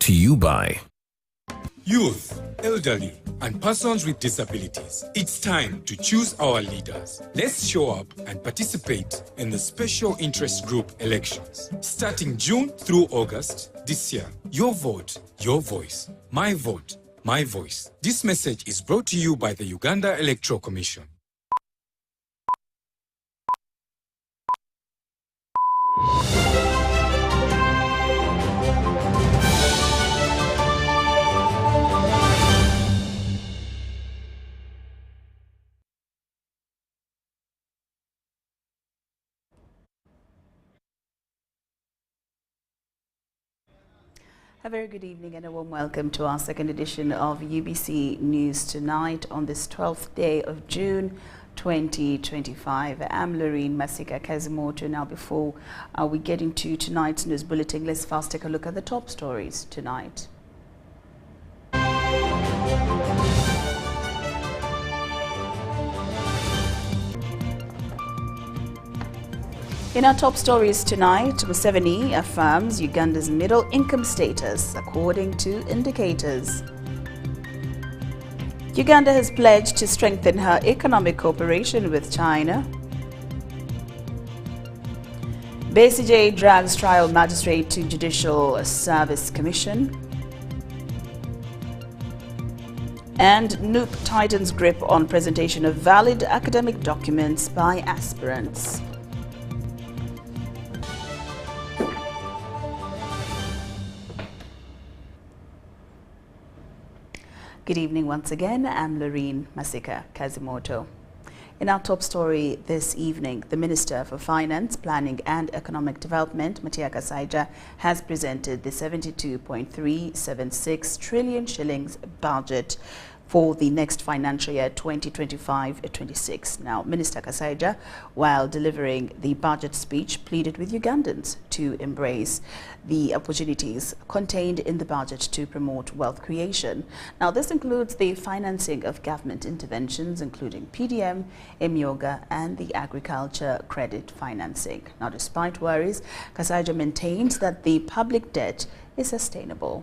to you by youth, elderly, and persons with disabilities. It's time to choose our leaders. Let's show up and participate in the special interest group elections. Starting June through August this year. Your vote, your voice. My vote, my voice. This message is brought to you by the Uganda Electoral Commission. A very good evening and a warm welcome to our second edition of UBC News Tonight on this 12th day of June 2025. I'm Lauryn Masika Kazimoto. Now, before we get into tonight's news bulletin, let's first take a look at the top stories tonight. In our top stories tonight, Museveni affirms Uganda's middle income status according to indicators. Uganda has pledged to strengthen her economic cooperation with China. BCJ drags trial magistrate to Judicial Service Commission. And NUP tightens grip on presentation of valid academic documents by aspirants. Good evening once again. I'm Lauryn Masika Kazimoto. In our top story this evening, the Minister for Finance, Planning and Economic Development, Masika Kazimoto, has presented the 72.376 trillion shillings budget for the next financial year 2025-26. Now, Minister Kazimoto, while delivering the budget speech, pleaded with Ugandans to embrace the opportunities contained in the budget to promote wealth creation. Now, this includes the financing of government interventions, including PDM, Emyoga, and the agriculture credit financing. Now, despite worries, Kazimoto maintains that the public debt is sustainable.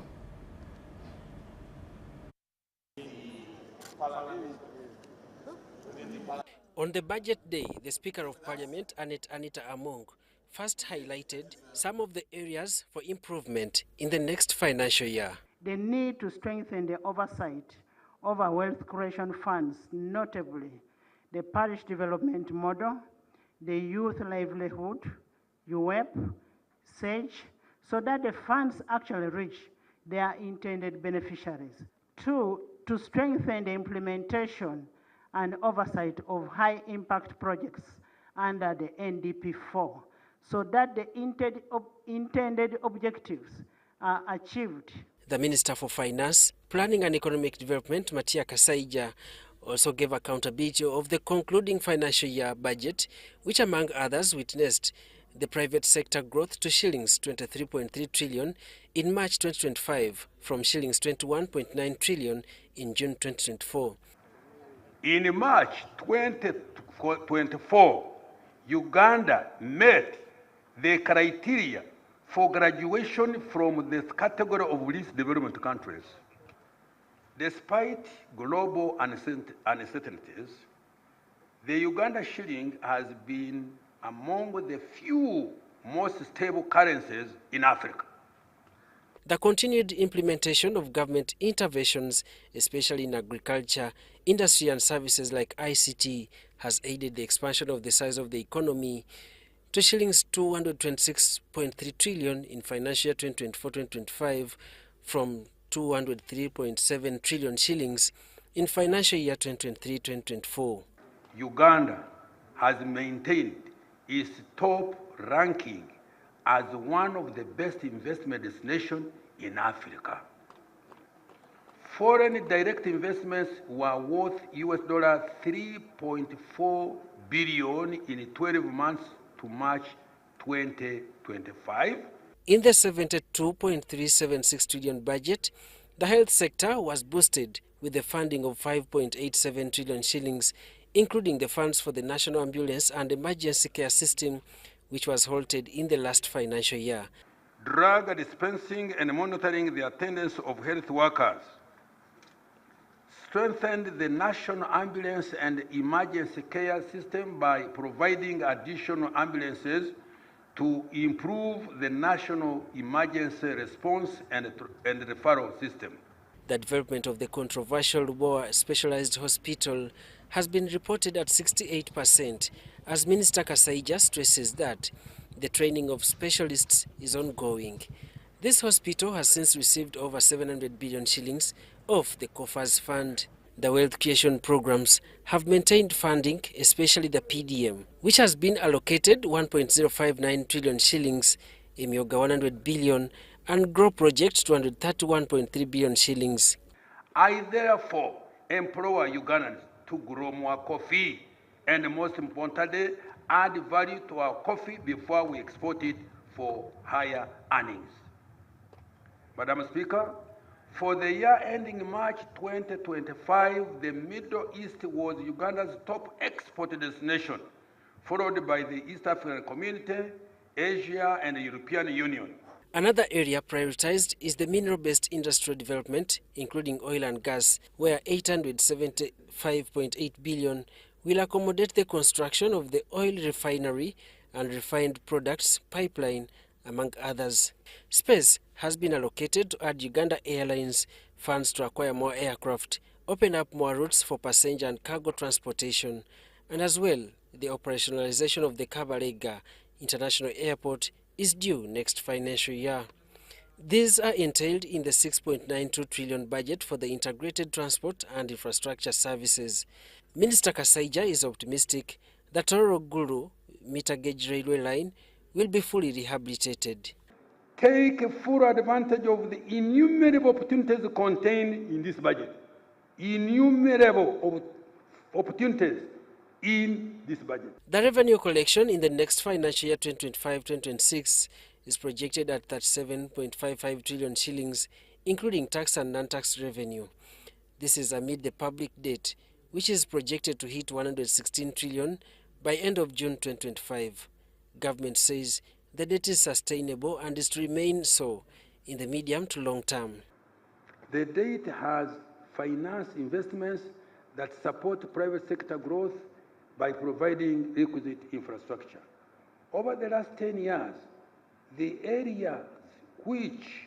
On the budget day, the Speaker of Parliament, Anita Among, first highlighted some of the areas for improvement in the next financial year. The need to strengthen the oversight of our wealth creation funds, notably the parish development model, the youth livelihood, UWEP, SAGE, so that the funds actually reach their intended beneficiaries. Two, to strengthen the implementation and oversight of high-impact projects under the NDP4, so that the intended objectives are achieved. The Minister for Finance, Planning and Economic Development, Masika Kazimoto, also gave accountability of the concluding financial year budget, which among others witnessed the private sector growth to shillings 23.3 trillion in March 2025 from shillings 21.9 trillion in June 2024. In March 2024, Uganda met the criteria for graduation from the category of least developed countries. Despite global uncertainties, the Uganda shilling has been among the few most stable currencies in Africa. The continued implementation of government interventions, especially in agriculture, industry and services like ICT, has aided the expansion of the size of the economy to shillings 226.3 trillion in financial year 2024-2025 from 203.7 trillion shillings in financial year 2023-2024. Uganda has maintained its top ranking as one of the best investment destinations in Africa. Foreign direct investments were worth $3.4 billion in 12 months to March 2025. In the 72.376 trillion budget, the health sector was boosted with the funding of 5.87 trillion shillings, including the funds for the National Ambulance and Emergency Care System, which was halted in the last financial year. drug dispensing and monitoring the attendance of health workers, strengthened the national ambulance and emergency care system by providing additional ambulances to improve the national emergency response and referral system. The development of the controversial Boa Specialized Hospital has been reported at 68%, as Minister Kasaija stresses that the training of specialists is ongoing. This hospital has since received over 700 billion shillings of the COFAS fund. The wealth creation programs have maintained funding, especially the PDM, which has been allocated 1.059 trillion shillings, Emyoga 100 billion, and Grow Project 231.3 billion shillings. I therefore empower Ugandans to grow more coffee and, most importantly, add value to our coffee before we export it for higher earnings. Madam Speaker, for the year ending March 2025, the Middle East was Uganda's top export destination, followed by the East African Community, Asia, and the European Union. Another area prioritized is the mineral-based industrial development, including oil and gas, where 875.8 billion will accommodate the construction of the oil refinery and refined products pipeline, among others. Space has been allocated to add Uganda Airlines funds to acquire more aircraft, open up more routes for passenger and cargo transportation, and as well, the operationalization of the Kabalega International Airport is due next financial year. These are entailed in the 6.92 trillion budget for the integrated transport and infrastructure services. Minister Kasaija is optimistic that Tororo-Gulu meter gauge railway line will be fully rehabilitated. Take full advantage of the innumerable opportunities contained in this budget. Innumerable opportunities in this budget. The revenue collection in the next financial year 2025-2026 is projected at 37.55 trillion shillings, including tax and non-tax revenue. This is amid the public debt, which is projected to hit 116 trillion by end of June 2025. Government says the debt is sustainable and is to remain so in the medium to long term. The debt has financed investments that support private sector growth by providing requisite infrastructure. Over the last 10 years, the areas which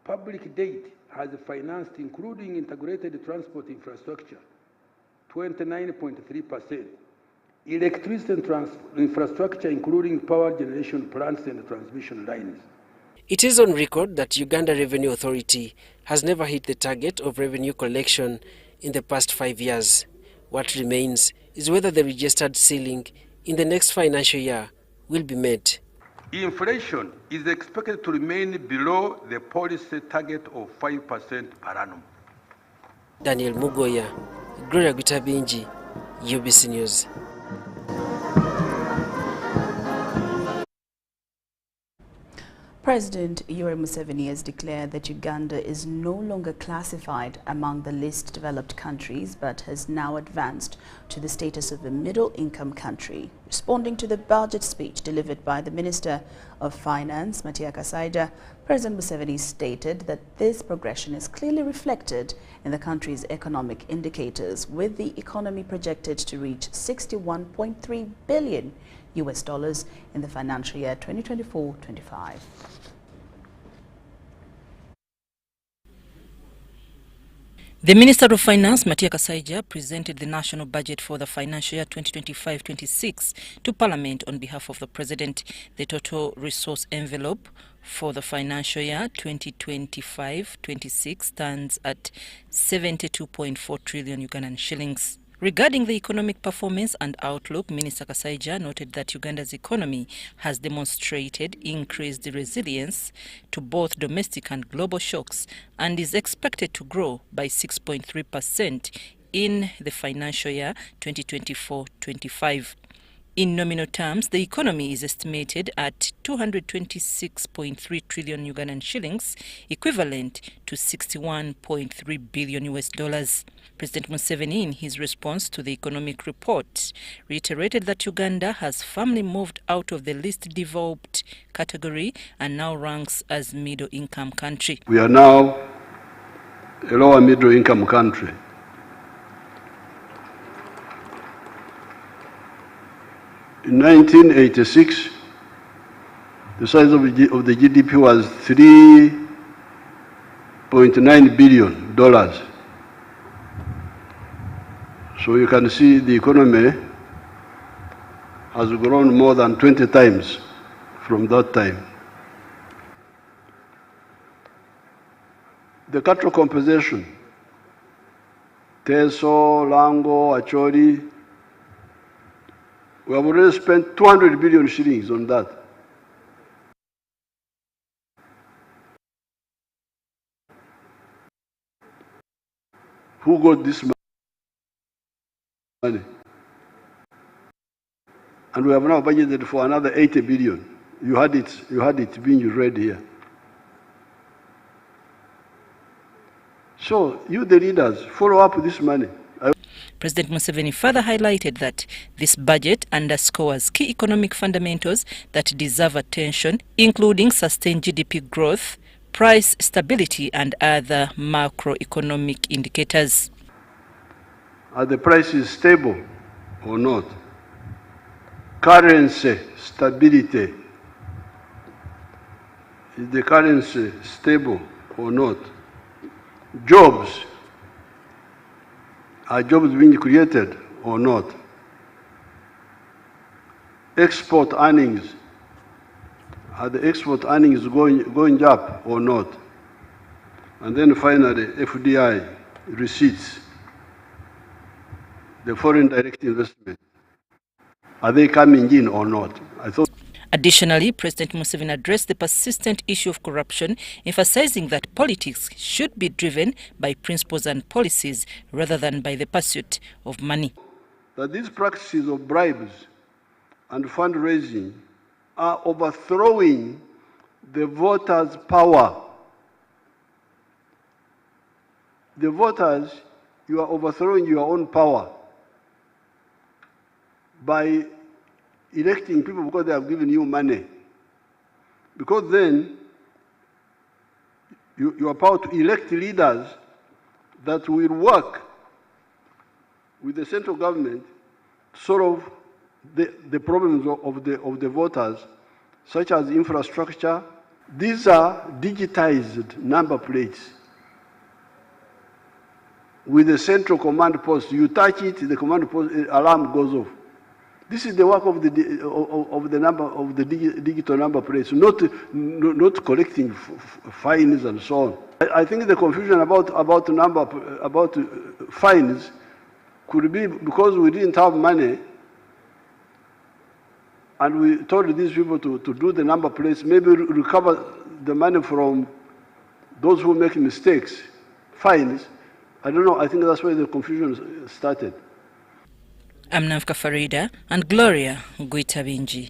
public debt has financed, including integrated transport infrastructure, 29.3%, electricity infrastructure, including power generation plants and transmission lines. It is on record that Uganda Revenue Authority has never hit the target of revenue collection in the past 5 years. What remains is whether the registered ceiling in the next financial year will be met. Inflation is expected to remain below the policy target of 5% per annum. Daniel Mugoya, Gloria Gutabinji, UBC News. President Yoweri Museveni has declared that Uganda is no longer classified among the least developed countries, but has now advanced to the status of a middle-income country. Responding to the budget speech delivered by the Minister of Finance, Masika Kazimoto, President Museveni stated that this progression is clearly reflected in the country's economic indicators, with the economy projected to reach $61.3 billion in the financial year 2024-25. The Minister of Finance, Masika Kazimoto, presented the national budget for the financial year 2025-26 to Parliament on behalf of the President. The total resource envelope for the financial year 2025-26 stands at 72.4 trillion Ugandan shillings. Regarding the economic performance and outlook, Minister Kazimoto noted that Uganda's economy has demonstrated increased resilience to both domestic and global shocks and is expected to grow by 6.3% in the financial year 2024-25. In nominal terms, the economy is estimated at 226.3 trillion Ugandan shillings, equivalent to $61.3 billion US dollars. President Museveni, in his response to the economic report, reiterated that Uganda has firmly moved out of the least developed category and now ranks as middle-income country. We are now a lower middle-income country. In 1986, the size of the GDP was $3.9 billion. So you can see the economy has grown more than 20 times from that time. The cattle compensation, Teso, Lango, Acholi, we have already spent 200 billion shillings on that. Who got this money? And we have now budgeted for another 80 billion. You had it being read here. So you, the leaders, follow up with this money. President Museveni further highlighted that this budget underscores key economic fundamentals that deserve attention, including sustained GDP growth, price stability, and other macroeconomic indicators. Are the prices stable or not? Currency stability. Is the currency stable or not? Jobs. Are jobs being created or not? Export earnings. Are the export earnings going up or not? And then finally, FDI receipts, the foreign direct investment. Are they coming in or not? Additionally, President Museveni addressed the persistent issue of corruption, emphasizing that politics should be driven by principles and policies rather than by the pursuit of money. That these practices of bribes and fundraising are overthrowing the voters' power. The voters, you are overthrowing your own power by electing people because they have given you money. Because then you are power to elect leaders that will work with the central government to solve the problems of the voters, such as infrastructure. These are digitized number plates with the central command post. You touch it, the command post alarm goes off. This is the work of the digital number plates, not collecting fines and so on. I think the confusion about fines could be because we didn't have money, and we told these people to do the number plates, maybe recover the money from those who make mistakes, fines. I don't know. I think that's where the confusion started. I'm Navka Farida and Gloria Guitabinji.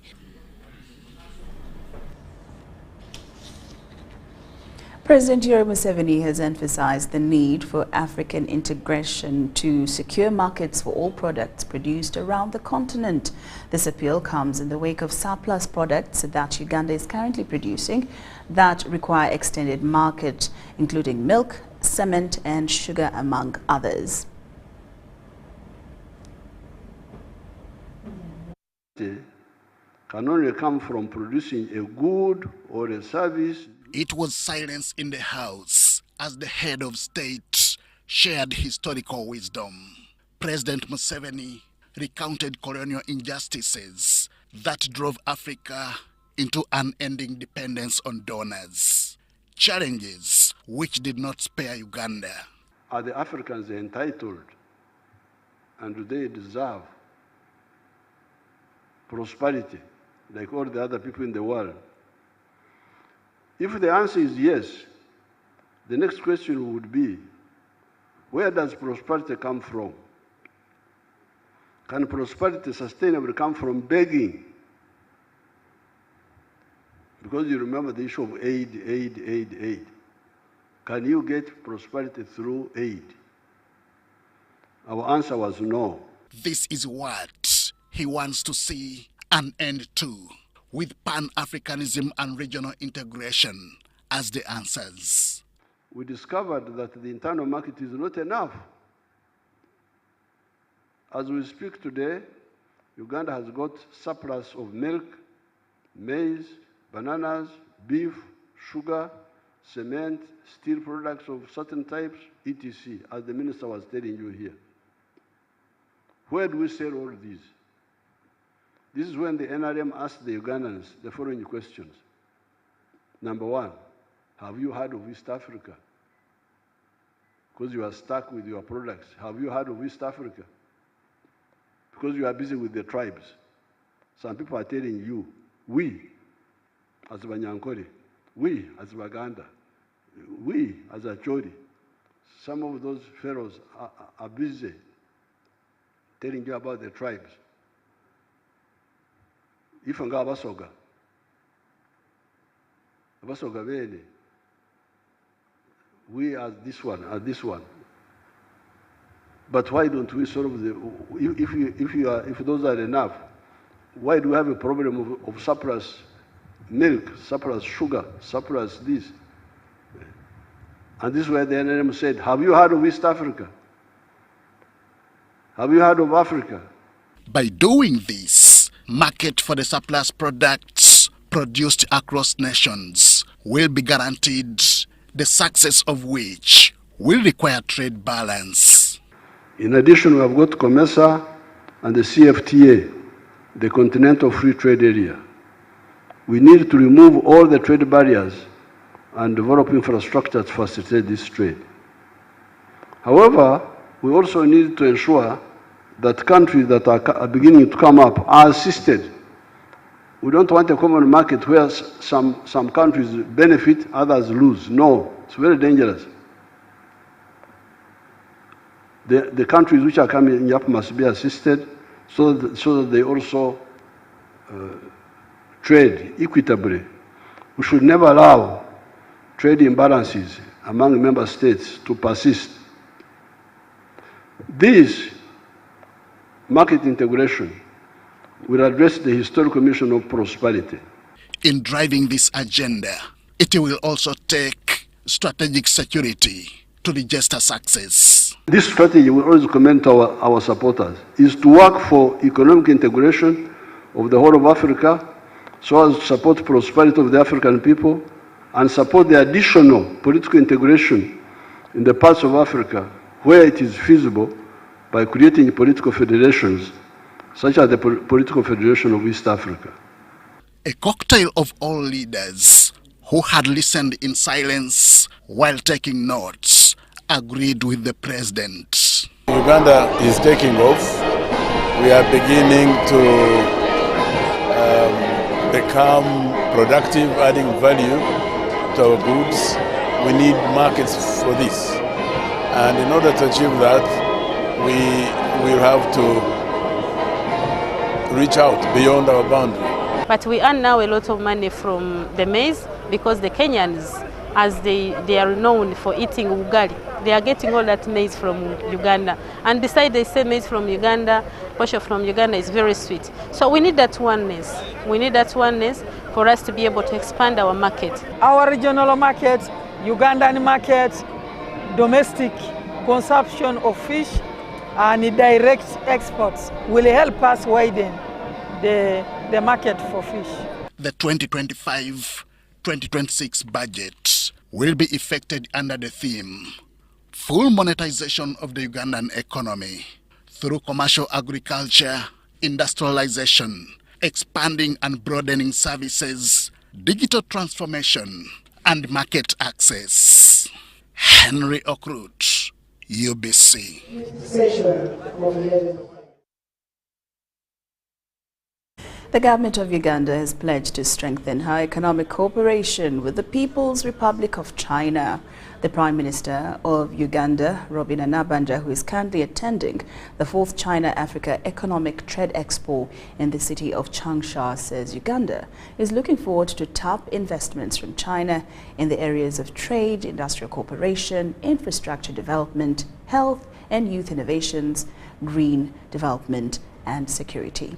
President Lauryn Museveni has emphasized the need for African integration to secure markets for all products produced around the continent. This appeal comes in the wake of surplus products that Uganda is currently producing that require extended market, including milk, cement and sugar, among others. Can only come from producing a good or a service. It was silence in the House as the head of state shared historical wisdom. President Museveni recounted colonial injustices that drove Africa into unending dependence on donors, challenges which did not spare Uganda. Are the Africans entitled and do they deserve prosperity like all the other people in the world? If the answer is yes, the next question would be, where does prosperity come from? Can prosperity sustainably come from begging? Because you remember the issue of aid. Can you get prosperity through aid? Our answer was no. This is what he wants to see an end to, with Pan-Africanism and regional integration as the answers. We discovered that the internal market is not enough. As we speak today, Uganda has got surplus of milk, maize, bananas, beef, sugar, cement, steel products of certain types, etc., as the minister was telling you here. Where do we sell all these? This is when the NRM asked the Ugandans the following questions. Number one, have you heard of East Africa? Because you are stuck with your products. Have you heard of East Africa? Because you are busy with the tribes. Some people are telling you, we, as Banyankore, we, as Baganda, we, as Acholi, some of those pharaohs are busy telling you about the tribes. Ifanga abasoga bene, we as this one. But why don't we solve the, if those are enough, why do we have a problem of surplus milk, surplus sugar, surplus this? And this is where the NRM said, have you heard of East Africa? Have you heard of Africa? By doing this, market for the surplus products produced across nations will be guaranteed, the success of which will require trade balance. In addition, we have got COMESA and the CFTA, the Continental Free Trade Area. We need to remove all the trade barriers and develop infrastructure to facilitate this trade. However, we also need to ensure that countries that are beginning to come up are assisted. We don't want a common market where some countries benefit, others lose. No, it's very dangerous. The countries which are coming up must be assisted so that they also trade equitably. We should never allow trade imbalances among member states to persist. This market integration will address the historical mission of prosperity. In driving this agenda, it will also take strategic security to register success. This strategy, we always commend our supporters, is to work for economic integration of the whole of Africa so as to support prosperity of the African people and support the additional political integration in the parts of Africa where it is feasible by creating political federations such as the Political Federation of East Africa. A cocktail of all leaders who had listened in silence while taking notes agreed with the president. Uganda is taking off. We are beginning to become productive, adding value to our goods. We need markets for this. And in order to achieve that, we will have to reach out beyond our boundary. But we earn now a lot of money from the maize because the Kenyans, as they are known for eating ugali, they are getting all that maize from Uganda. And besides, they say maize from Uganda, posho from Uganda is very sweet. So we need that oneness. We need that oneness for us to be able to expand our market. Our regional market, Ugandan market, domestic consumption of fish, and direct exports will help us widen the market for fish. The 2025-2026 budget will be effected under the theme full monetization of the Ugandan economy through commercial agriculture, industrialization, expanding and broadening services, digital transformation, and market access. Henry Okrut, UBC. The government of Uganda has pledged to strengthen her economic cooperation with the People's Republic of China. The Prime Minister of Uganda, Lauryn Masika, who is currently attending the 4th China-Africa Economic Trade Expo in the city of Changsha, says Uganda is looking forward to top investments from China in the areas of trade, industrial cooperation, infrastructure development, health and youth innovations, green development and security.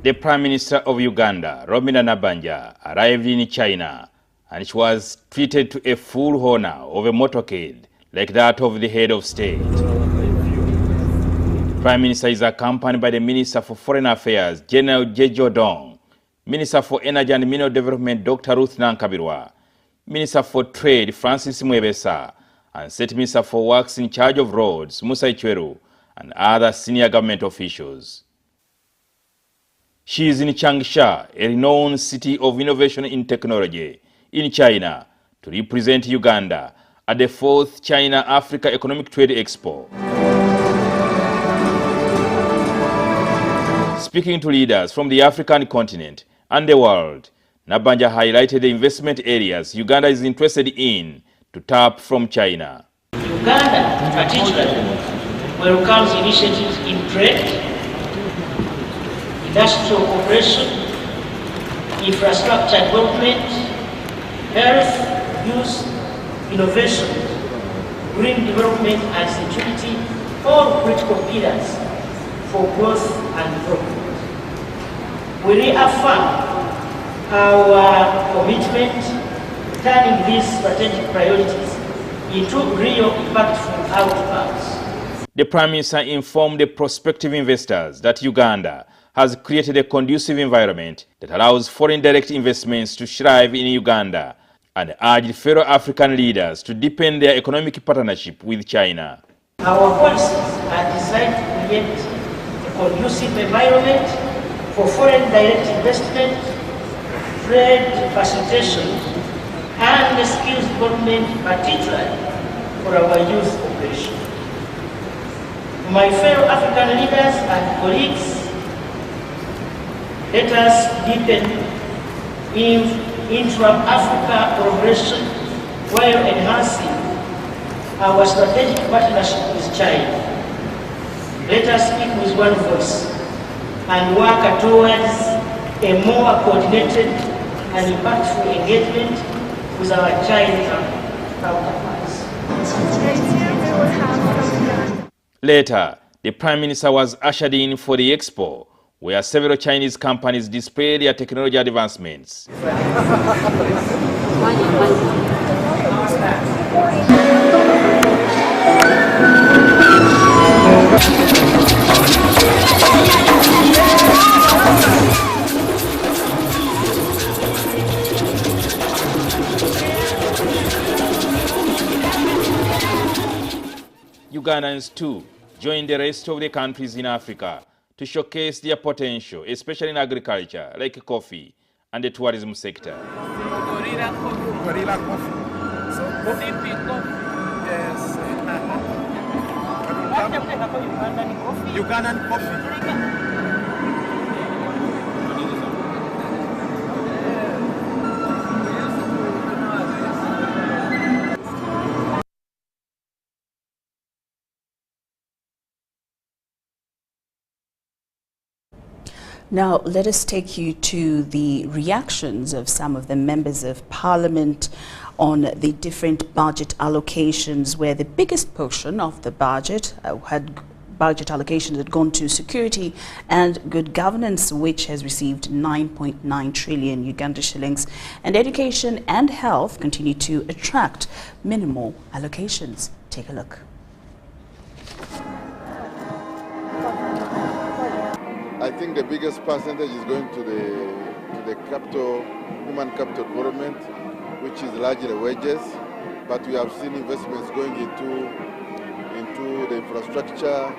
The Prime Minister of Uganda, Lauryn Masika, arrived in China and she was treated to a full honor of a motorcade like that of the head of state. The Prime Minister is accompanied by the Minister for Foreign Affairs, General Jejo Dong, Minister for Energy and Mineral Development, Dr. Ruth Nankabirwa, Minister for Trade, Francis Mwebesa, and State Minister for Works in charge of roads, Musa Ichweru, and other senior government officials. She is in Changsha, a renowned city of innovation in technology in China, to represent Uganda at the 4th China-Africa Economic Trade Expo. Speaking to leaders from the African continent and the world, Masika highlighted the investment areas Uganda is interested in to tap from China. Uganda, particularly, welcomes initiatives in trade, industrial cooperation, infrastructure development, health, youth, innovation, green development and security, all critical pillars for growth and development. We reaffirm our commitment turning these strategic priorities into real impactful outcomes. The Prime Minister informed the prospective investors that Uganda has created a conducive environment that allows foreign direct investments to thrive in Uganda and urged fellow African leaders to deepen their economic partnership with China. Our policies are designed to create a conducive environment for foreign direct investment, trade facilitation, and skills development, particularly for our youth population. My fellow African leaders and colleagues, let us deepen intra-Africa cooperation while enhancing our strategic partnership with China. Let us speak with one voice and work towards a more coordinated and impactful engagement with our China counterparts. Later, the Prime Minister was ushered in for the expo, where several Chinese companies displayed their technology advancements. Ugandans too joined the rest of the countries in Africa to showcase their potential, especially in agriculture, like coffee, and the tourism sector. Gorilla coffee. So coffee, yes. Ugandan coffee. Now, let us take you to the reactions of some of the members of Parliament on the different budget allocations, where the biggest portion of the budget allocations had gone to security and good governance, which has received 9.9 trillion Uganda shillings, and education and health continue to attract minimal allocations. Take a look. I think the biggest percentage is going to the capital, human capital development, which is largely wages. But we have seen investments going into the infrastructure,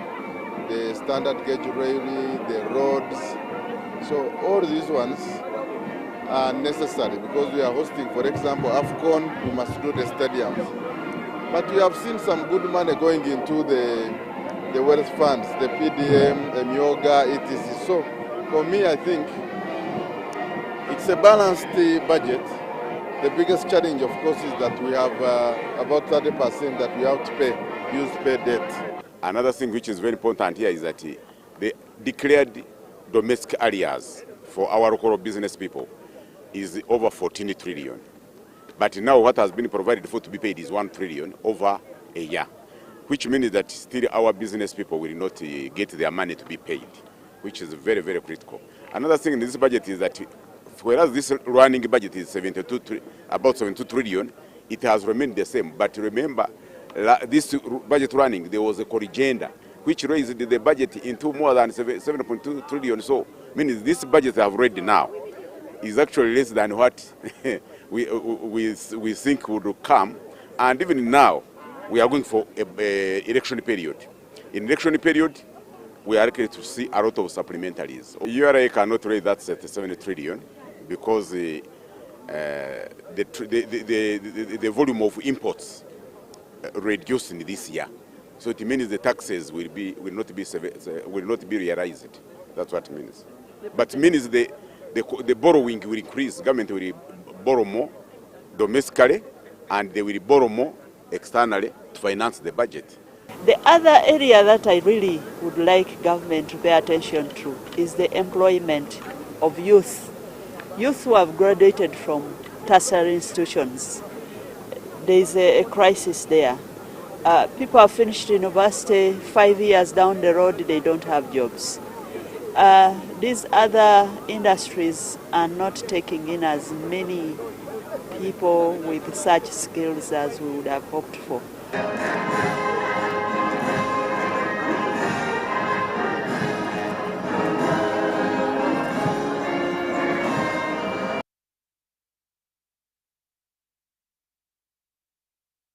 the standard gauge railway, the roads. So all these ones are necessary because we are hosting, for example, AFCON, we must do the stadiums. But we have seen some good money going into the the wealth funds, the PDM, the Myoga, etc. So for me, I think it's a balanced budget. The biggest challenge, of course, is that we have about 30% that we have to pay debt. Another thing which is very important here is that the declared domestic areas for our local business people is over 14 trillion. But now what has been provided for to be paid is 1 trillion over a year, which means that still our business people will not get their money to be paid, which is very, very critical. Another thing in this budget is that whereas this running budget is about 72 trillion, it has remained the same. But remember, this budget running, there was a corrigenda, which raised the budget into more than 7.2 trillion. So, meaning this budget I've read now is actually less than what we think would come. And even now, we are going for an election period. In election period, we are likely to see a lot of supplementaries. URA cannot raise that 7 trillion because the volume of imports reduced in this year. So it means the taxes will not be realized. That's what it means. But it means the borrowing will increase. Government will borrow more domestically, and they will borrow more externally to finance the budget. The other area that I really would like government to pay attention to is the employment of youth. Youth who have graduated from tertiary institutions. There is a crisis there. People have finished university, 5 years down the road, they don't have jobs. These other industries are not taking in as many people with such skills as we would have hoped for.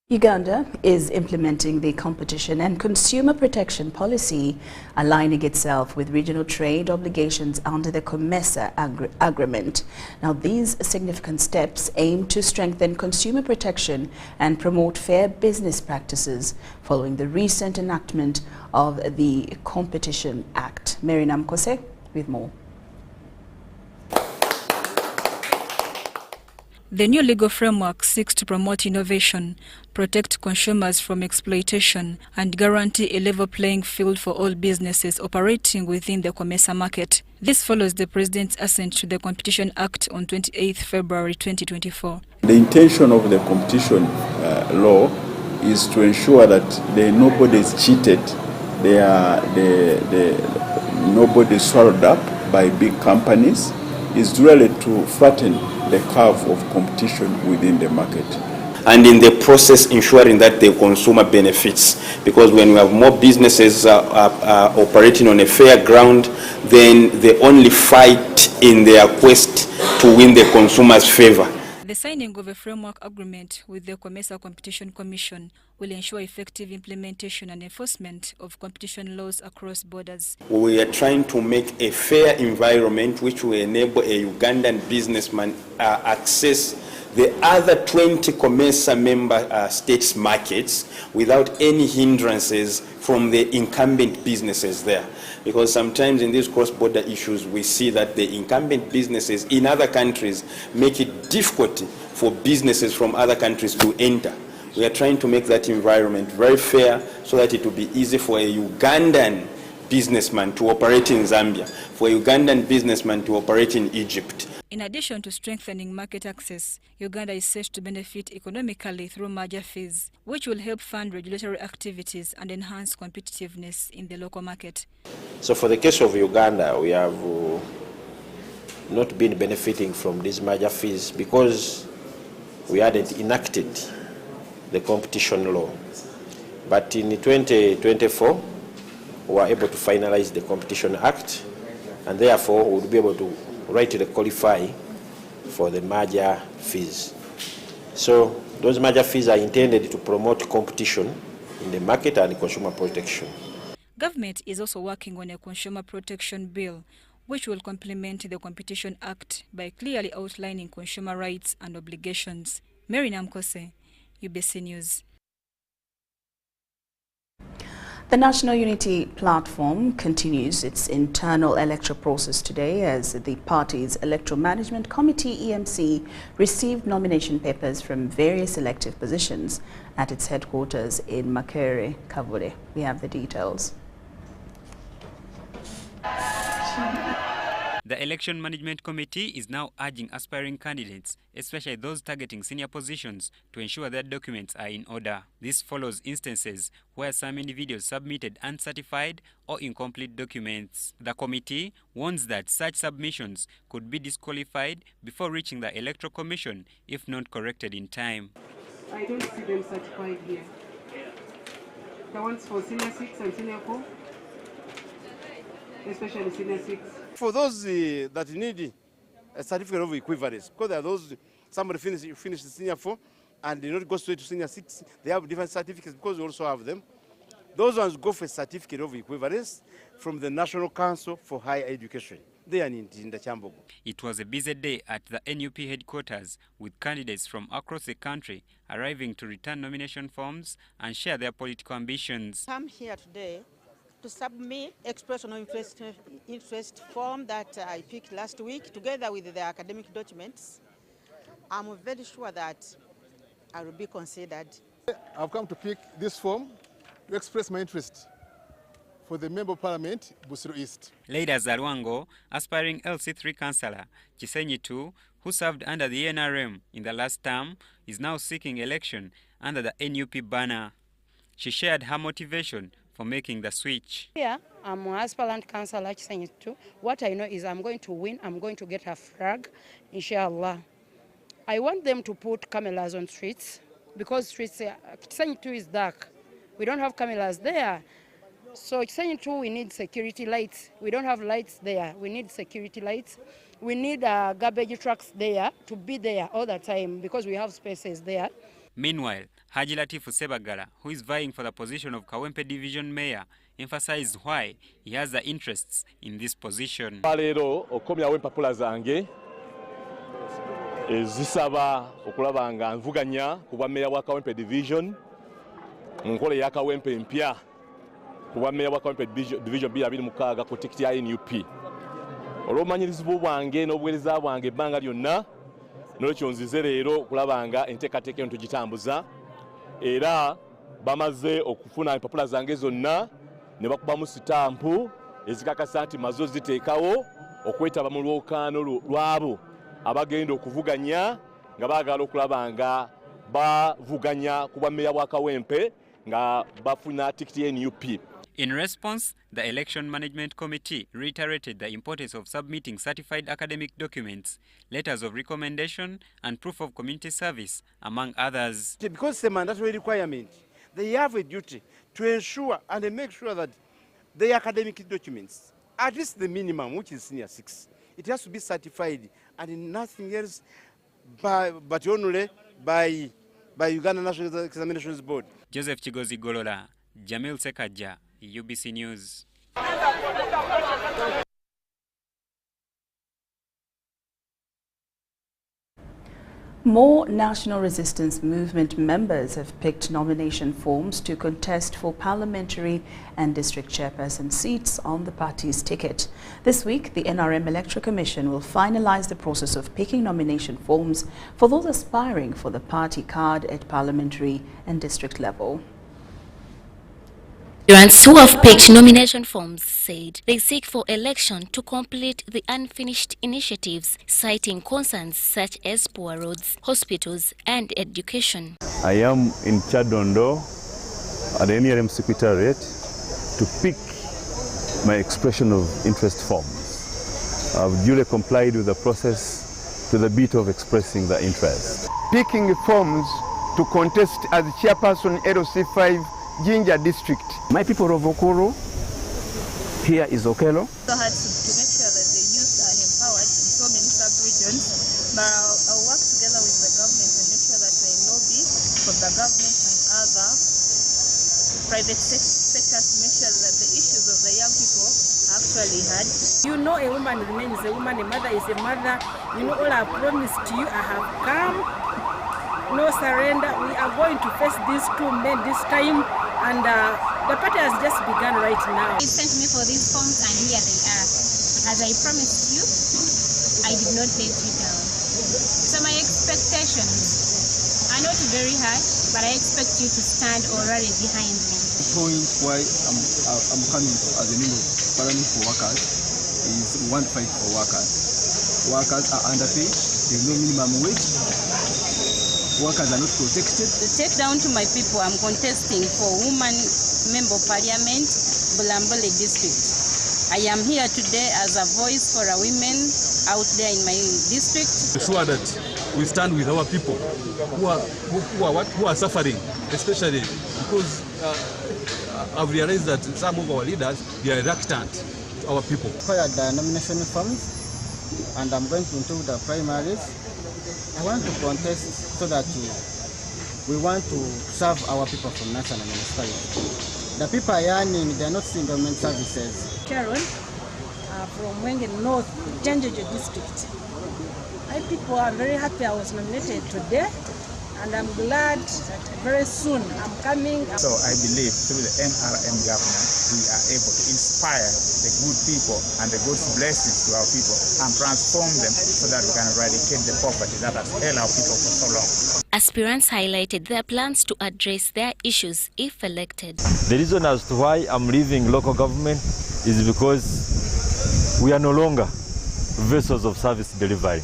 Uganda is implementing the Competition and Consumer Protection Policy, aligning itself with regional trade obligations under the COMESA agreement. Now, these significant steps aim to strengthen consumer protection and promote fair business practices following the recent enactment of the Competition Act. Mary Namkose with more. The new legal framework seeks to promote innovation, protect consumers from exploitation, and guarantee a level playing field for all businesses operating within the COMESA market. This follows the President's assent to the Competition Act on 28 February 2024. The intention of the competition law is to ensure that nobody is cheated, nobody is swallowed up by big companies. Is really to flatten the curve of competition within the market. And in the process ensuring that the consumer benefits, because when you have more businesses operating on a fair ground, then they only fight in their quest to win the consumer's favor. The signing of a framework agreement with the COMESA Competition Commission will ensure effective implementation and enforcement of competition laws across borders. We are trying to make a fair environment which will enable a Ugandan businessman access the other 20 COMESA member states markets without any hindrances from the incumbent businesses there. Because sometimes in these cross-border issues, we see that the incumbent businesses in other countries make it difficult for businesses from other countries to enter. We are trying to make that environment very fair so that it will be easy for a Ugandan businessman to operate in Zambia, for a Ugandan businessman to operate in Egypt. In addition to strengthening market access, Uganda is set to benefit economically through merger fees, which will help fund regulatory activities and enhance competitiveness in the local market. So for the case of Uganda, we have not been benefiting from these merger fees because we hadn't enacted the competition law. But in 2024, we were able to finalize the Competition Act, and therefore we will be able to rightly qualify for the merger fees. So those merger fees are intended to promote competition in the market and consumer protection. Government is also working on a consumer protection bill, which will complement the Competition Act by clearly outlining consumer rights and obligations. Mary Namkose, UBC News. The National Unity Platform continues its internal electoral process today as the party's Electoral Management Committee EMC received nomination papers from various elective positions at its headquarters in Makerere, Kavule. We have the details. The Election Management Committee is now urging aspiring candidates, especially those targeting senior positions, to ensure their documents are in order. This follows instances where some individuals submitted uncertified or incomplete documents. The committee warns that such submissions could be disqualified before reaching the Electoral Commission if not corrected in time. I don't see them certified here. The ones for Senior 6 and Senior 4, especially Senior 6. For those that need a certificate of equivalence, because there are those, somebody finished Senior 4 and they not go straight to Senior 6, they have different certificates because we also have them. Those ones go for a certificate of equivalence from the National Council for Higher Education. They are in the Chambogo. It was a busy day at the NUP headquarters, with candidates from across the country arriving to return nomination forms and share their political ambitions. I'm here today to submit expression of interest form that I picked last week together with the academic documents. I'm very sure that I will be considered. I've come to pick this form to express my interest for the Member of Parliament, Busiro East. Leida Zarwango, aspiring LC3 councillor, Chisenyi 2, who served under the NRM in the last term, is now seeking election under the NUP banner. She shared her motivation for making the switch. Here, I'm an aspirant councillor Chisenyi 2. What I know is I'm going to win. I'm going to get a flag, inshallah. I want them to put cameras on streets because streets, Chisenyi 2 is dark. We don't have cameras there. So Chisenyi 2, we need security lights. We don't have lights there. We need security lights. We need garbage trucks there to be there all the time because we have spaces there. Meanwhile, Haji Latifu Sebagala, who is vying for the position of Kawempe Division Mayor, emphasized why he has the interests in this position. Leero okomyawo empapula zange ezisaba okulaba nga nvuganya ku bwa Mayor wa Kawempe Division mu nkola ya Kawempe empya ku bwa Mayor wa Kawempe Division 26 ku tikiti ya NUP. Olw'obumanyirizibu bwange n'obuweereza bwange ebbanga lyonna n'olwekyo nzize leero okulaba nga enteekateeka eno tugitambuza era bamaze okufuna empapula zange zonna ne bakubamu sitampu ezikakasa nti mazo ziteekawo okwetaba mu lwokaano lwabo abagenda okuvuganya nga baagala okulaba nga bavuganya ku bwa Mmeeya bwa Kawempe nga bafuna tikiti ya NUP. In response, the Election Management Committee reiterated the importance of submitting certified academic documents, letters of recommendation, and proof of community service, among others. Because it's a mandatory requirement, they have a duty to ensure and make sure that the academic documents, at least the minimum, which is Senior 6, it has to be certified and nothing else but only by Uganda National Examinations Board. Joseph Chigozi Golola, Jamil Sekaja, UBC News. More National Resistance Movement members have picked nomination forms to contest for parliamentary and district chairperson seats on the party's ticket. This week, the NRM Electoral Commission will finalize the process of picking nomination forms for those aspiring for the party card at parliamentary and district level. Aspirants who have picked nomination forms said they seek for election to complete the unfinished initiatives, citing concerns such as poor roads, hospitals and education. I am in Chadondo at the NRM Secretariat to pick my expression of interest forms. I've duly complied with the process to the bit of expressing the interest. Picking forms to contest as chairperson LC5 Jinja District. My people of Okoro, here is Okelo. So hard to make sure that the youth are empowered in so many sub-regions, but I'll work together with the government and make sure that my lobby from the government and other private sectors to make sure that the issues of the young people are actually heard. You know, a woman remains a woman, a mother is a mother. You know, all I promised you, I have come. No surrender. We are going to face these two men this time, and The party has just begun right now. They sent me for these forms and here they are. As I promised you, I did not let you down. So my expectations are not very high, but I expect you to stand or rally behind me. The point why I'm coming as a member of Parliament for workers is we want to fight for workers. Workers are underpaid, there's no minimum wage, workers are not protected. To take down to my people, I'm contesting for Woman Member of Parliament, Bulambole District. I am here today as a voice for our women out there in my district. Sure that we stand with our people who are suffering, especially because I've realized that some of our leaders, they are reluctant to our people. Acquired the nomination forms and I'm going to do the primaries. I want to contest so that we want to serve our people from national municipality. The people are earning, they are not seeing government services. Sharon, from Wenge North, Janjojo district. My people are very happy I was nominated today, and I'm glad that very soon I'm coming. So I believe through the NRM government, we are able to inspire the good people and the good blessings to our people and transform them so that we can eradicate the poverty that has held our people for so long. Aspirants highlighted their plans to address their issues if elected. The reason as to why I'm leaving local government is because we are no longer vessels of service delivery.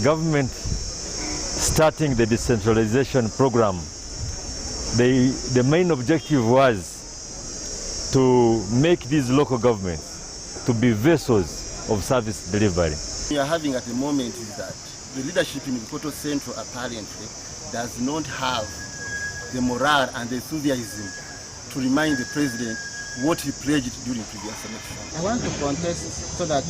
Government starting the decentralization program, the main objective was to make these local governments to be vessels of service delivery. We are having at the moment is that the leadership in Bukoto Central apparently does not have the morale and the enthusiasm to remind the president what he pledged during previous elections. I want to contest so that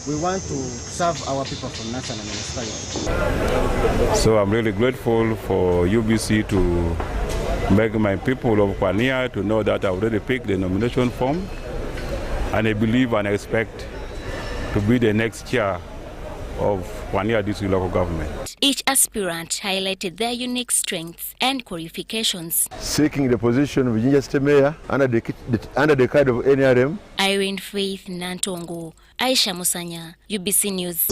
we want to serve our people from national municipality. So I'm really grateful for UBC to make my people of Kwania to know that I already picked the nomination form, and I believe and expect to be the next chair of Kwania District Local Government. Each aspirant highlighted their unique strengths and qualifications. Seeking the position of Jinja State Mayor under the card of NRM. Irene Faith Nantongo, Aisha Musanya, UBC News.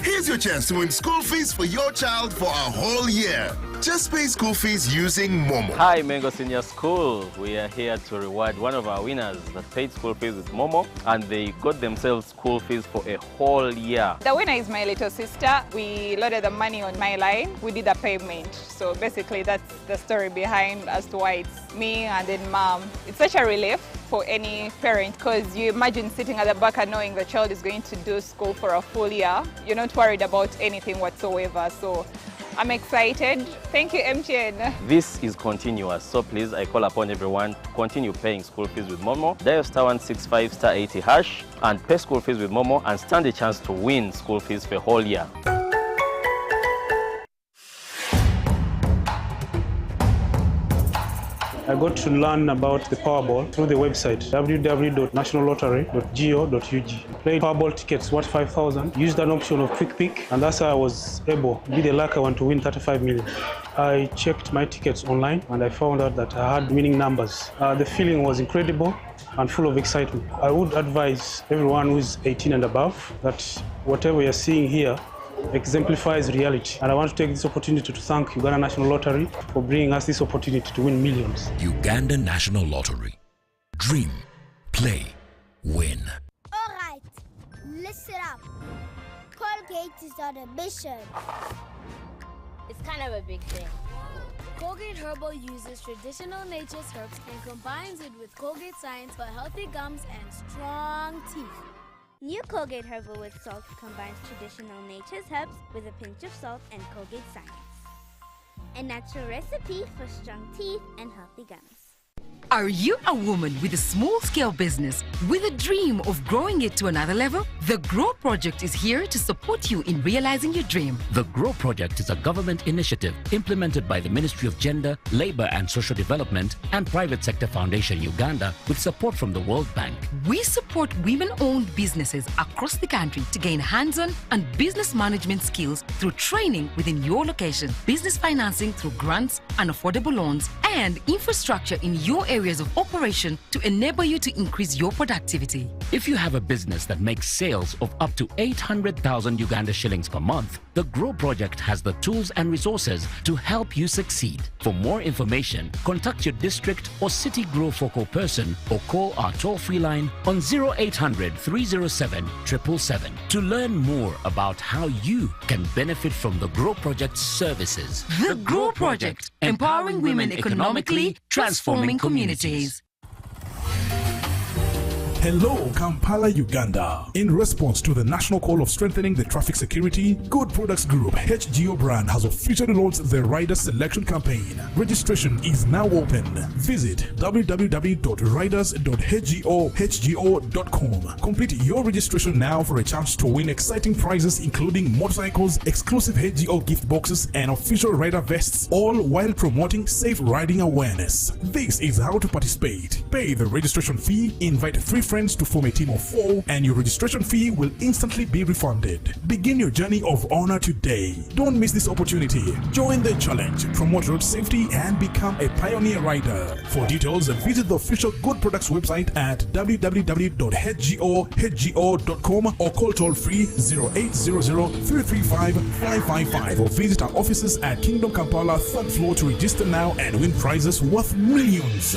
Here's your chance to win school fees for your child for a whole year. Just pay school fees using Momo. Hi, Mengo Senior School. We are here to reward one of our winners that paid school fees with Momo, and they got themselves school fees for a whole year. The winner is my little sister. We loaded the money on my line. We did a payment. So basically that's the story behind as to why it's me and then mom. It's such a relief for any parent, because you imagine sitting at the back and knowing the child is going to do school for a full year. You're not worried about anything whatsoever. So I'm excited. Thank you, MTN. This is continuous, so please, I call upon everyone to continue paying school fees with Momo. Dial *165 *80# and pay school fees with Momo and stand a chance to win school fees for a whole year. I got to learn about the Powerball through the website www.nationallottery.go.ug. Played Powerball tickets worth 5,000, used an option of quick pick, and that's how I was able to be the lucky one to win 35 million. I checked my tickets online and I found out that I had winning numbers. The feeling was incredible and full of excitement. I would advise everyone who's 18 and above that whatever you're seeing here exemplifies reality. And I want to take this opportunity to thank Uganda National Lottery for bringing us this opportunity to win millions. Uganda National Lottery. Dream, play, win. All right, listen up. Colgate is on a mission. It's kind of a big thing. Colgate Herbal uses traditional nature's herbs and combines it with Colgate Science for healthy gums and strong teeth. New Colgate Herbal with Salt combines traditional nature's herbs with a pinch of salt and Colgate Science. A natural recipe for strong teeth and healthy gums. Are you a woman with a small-scale business with a dream of growing it to another level? The GROW Project is here to support you in realizing your dream. The GROW Project is a government initiative implemented by the Ministry of Gender, Labour and Social Development and Private Sector Foundation Uganda with support from the World Bank. We support women-owned businesses across the country to gain hands-on and business management skills through training within your location, business financing through grants and affordable loans, and infrastructure in your areas of operation to enable you to increase your productivity. If you have a business that makes sales of up to 800,000 Uganda shillings per month, the GROW Project has the tools and resources to help you succeed. For more information, contact your district or city GROW focal person or call our toll-free line on 0800 307 777 to learn more about how you can benefit from the GROW Project's services. The GROW Project, empowering women economically, transforming communities. Hello, Kampala, Uganda. In response to the national call of strengthening the traffic security, Good Products Group HGO brand has officially launched the Rider Selection Campaign. Registration is now open. Visit www.riders.hgo.com. Complete your registration now for a chance to win exciting prizes including motorcycles, exclusive HGO gift boxes, and official rider vests, all while promoting safe riding awareness. This is how to participate. Pay the registration fee, invite 3 friends to form a team of 4, and your registration fee will instantly be refunded. Begin your journey of honor today. Don't miss this opportunity. Join the challenge, promote road safety, and become a pioneer rider. For details, visit the official Good Products website at www.hgo.com or call toll-free 0800 335 555 or visit our offices at Kingdom Kampala 3rd floor to register now and win prizes worth millions.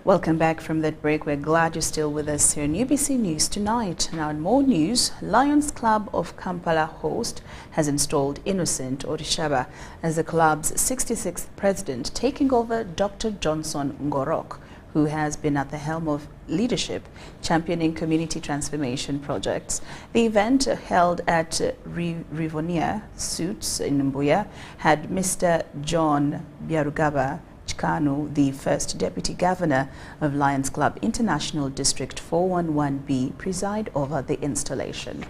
Welcome back from that break. We're glad you're still with us here on UBC News Tonight. Now in more news, Lions Club of Kampala host has installed Innocent Orishaba as the club's 66th president, taking over Dr. Johnson Ngorok, who has been at the helm of leadership, championing community transformation projects. The event, held at Rivonia Suits in Mbuya, had Mr. John Byarugaba Chikanu, the first Deputy Governor of Lions Club International District 411B, preside over the installation.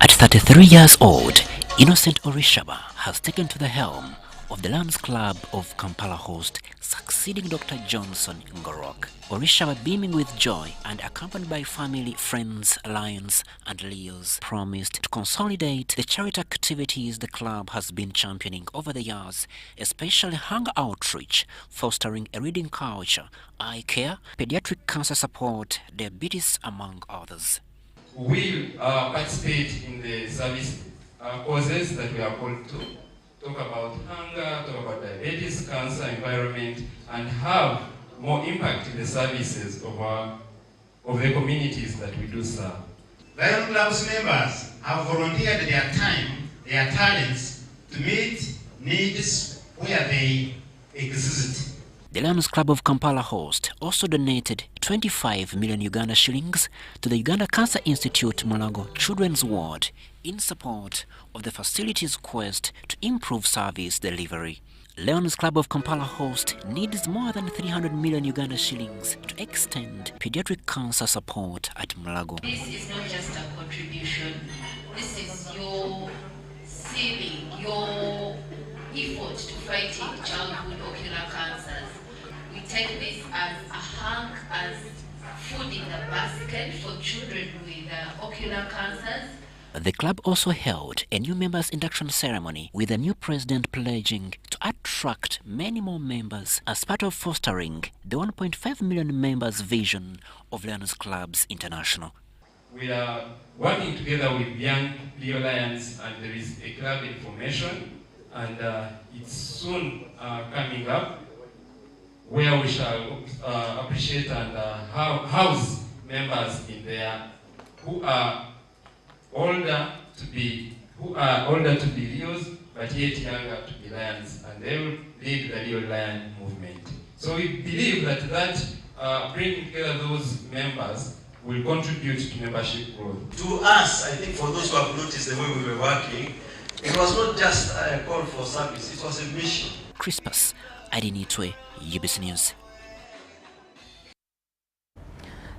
At 33 years old, Innocent Orishaba has taken to the helm of the Lions Club of Kampala host, succeeding Dr. Johnson Ngorok. Orishaba, beaming with joy and accompanied by family, friends, lions and Leos, promised to consolidate the charity activities the club has been championing over the years, especially hunger outreach, fostering a reading culture, eye care, pediatric cancer support, diabetes, among others. We participate in the service causes that we are called to. Talk about hunger, talk about diabetes, cancer, environment, and have more impact in the services of the communities that we do serve. Lions Club's members have volunteered their time, their talents to meet needs where they exist. The Lions Club of Kampala host also donated 25 million Uganda shillings to the Uganda Cancer Institute Mulago Children's Ward in support of the facility's quest to improve service delivery. Lions Club of Kampala host needs more than 300 million Uganda shillings to extend pediatric cancer support at Mulago. This is not just a contribution, this is your saving, your effort to fighting childhood ocular cancers. We take this as a hunk, as food in the basket for children with ocular cancers. The club also held a new members induction ceremony with the new president pledging to attract many more members as part of fostering the 1.5 million members vision of Lions Clubs International. We are working together with Young Leo Lions, and there is a club information, and it's soon coming up, where we shall appreciate and house members in there who are older to be Leos, but yet younger to be Lions, and they will lead the Leo Lion movement. So we believe that bringing together those members will contribute to membership growth. To us, I think for those who have noticed the way we were working, it was not just a call for service, it was a mission. Crispus Adinitwe, UBC News.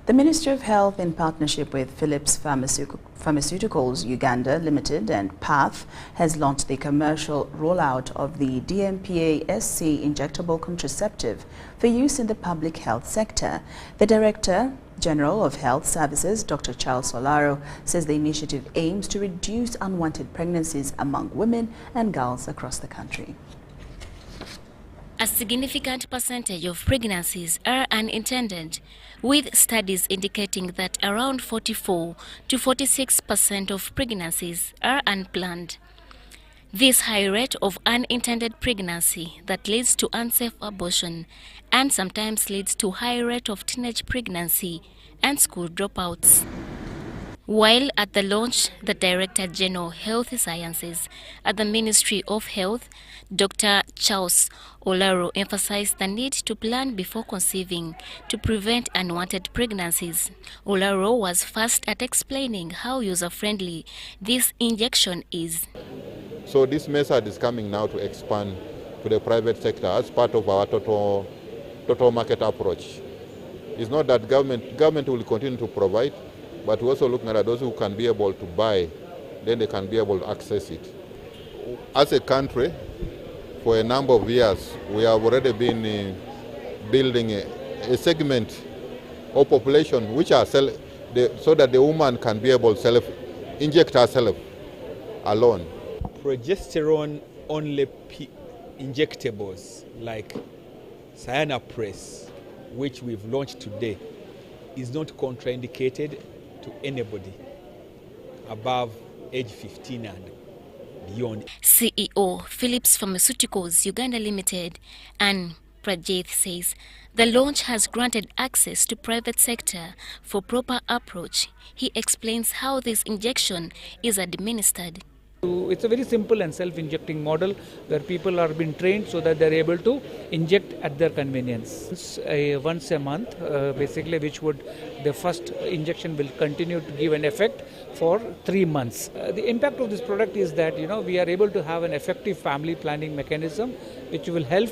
The Ministry of Health, in partnership with Philips Pharmaceuticals Uganda Limited and PATH, has launched the commercial rollout of the DMPA-SC injectable contraceptive for use in the public health sector. The Director General of Health Services, Dr. Charles Solaro, says the initiative aims to reduce unwanted pregnancies among women and girls across the country. A significant percentage of pregnancies are unintended, with studies indicating that around 44 to 46% of pregnancies are unplanned. This high rate of unintended pregnancy that leads to unsafe abortion and sometimes leads to high rate of teenage pregnancy and school dropouts. While at the launch, the Director General Health Sciences at the Ministry of Health, Dr. Charles Olaro, emphasized the need to plan before conceiving to prevent unwanted pregnancies. Olaro was first at explaining how user-friendly this injection is. So this method is coming now to expand to the private sector as part of our total market approach. It's not that government will continue to provide, but we're also looking at those who can be able to buy, then they can be able to access it. As a country, for a number of years, we have already been building a segment of population which are so that the woman can be able to self-inject herself alone. Progesterone-only injectables like Cyanopress, which we've launched today, is not contraindicated to anybody above age 15 and beyond. CEO Philips Pharmaceuticals Uganda Limited and Prajeeth says the launch has granted access to private sector for proper approach. He explains how this injection is administered. It's a very simple and self-injecting model where people are being trained so that they're able to inject at their convenience. Once a month, basically, the first injection will continue to give an effect for 3 months. The impact of this product is that we are able to have an effective family planning mechanism which will help